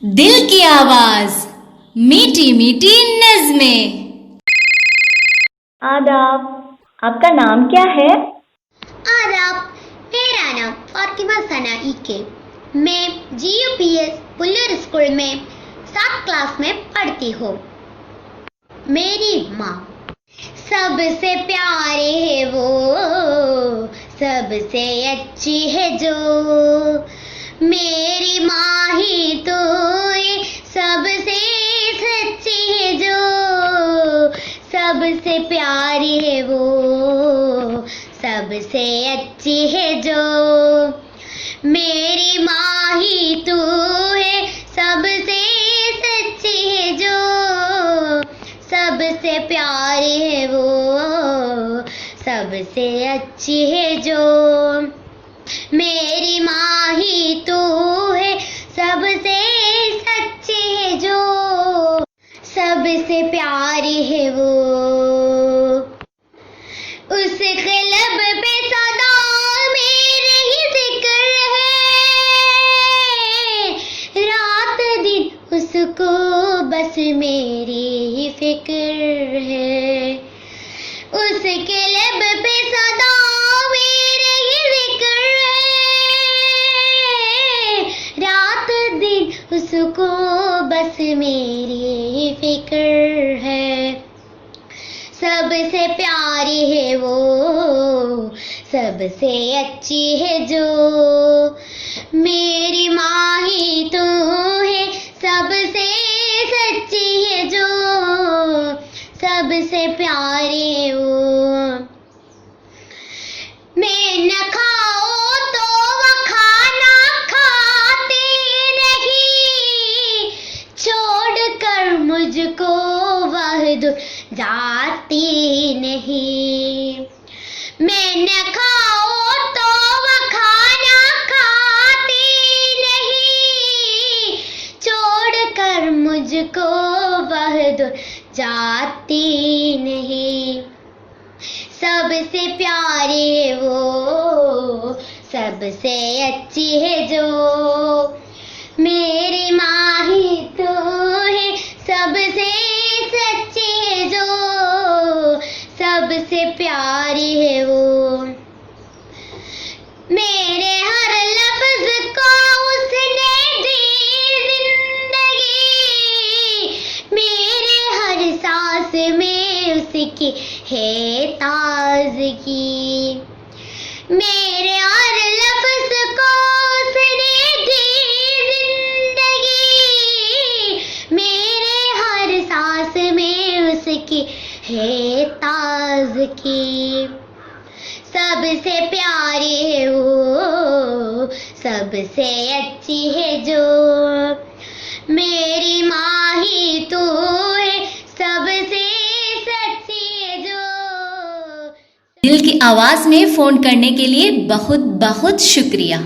दिल की आवाज, मीठी मीठी नज़्में। आदाब, आपका नाम क्या है? आदाब, मेरा नाम फातिमा सना इके। मैं GUPS पुल्लर स्कूल में 7 क्लास में पढ़ती हूँ। मेरी माँ सबसे प्यारे है वो, सबसे अच्छी है जो। मेरी माँ ही तो ये सबसे सच्ची है जो, सबसे प्यारी है वो, सबसे अच्छी है जो। मेरी माँ ही तू है सबसे सच्ची है जो, सबसे प्यारी है वो, सबसे अच्छी है जो। मेरी माँ ही तू है सबसे सच्ची है जो, सबसे प्यारी है वो। उस लब पे सदा मेरे ही जिक्र है, रात दिन उसको बस मेरी ही फिक्र है। उसके लब पे सदा मेरे ही जिक्र है, रात दिन उसको बस मेरी ही फिक्र है। सबसे प्यारी है वो, सबसे अच्छी है जो। मेरी माँ ही तू है सबसे सच्ची है जो, सबसे प्यारी है वो। मैं न खाओ तो वो खाना खाती नहीं, छोड़ कर मुझको वह दूर जाती नहीं। मैं न खाओ तो वो खाना खाती नहीं, छोड़ कर मुझको वह दूर जाती नहीं। सबसे प्यारी है वो, सबसे अच्छी है जो। मेरी माँ ही तो है सबसे सच्ची है जो, सबसे प्यारी है वो। मेरे हर लफ्ज को उसने दी जिंदगी, मेरे हर सांस में उसकी है ताजगी। मेरे हर लफ्ज को उसने दी जिंदगी, मेरे हर सांस में उसकी है ताजगी। सबसे प्यारी है वो, सबसे अच्छी है जो। मेरी माँ ही तो है सबसे सच्ची है जो। दिल की आवाज में फोन करने के लिए बहुत बहुत शुक्रिया।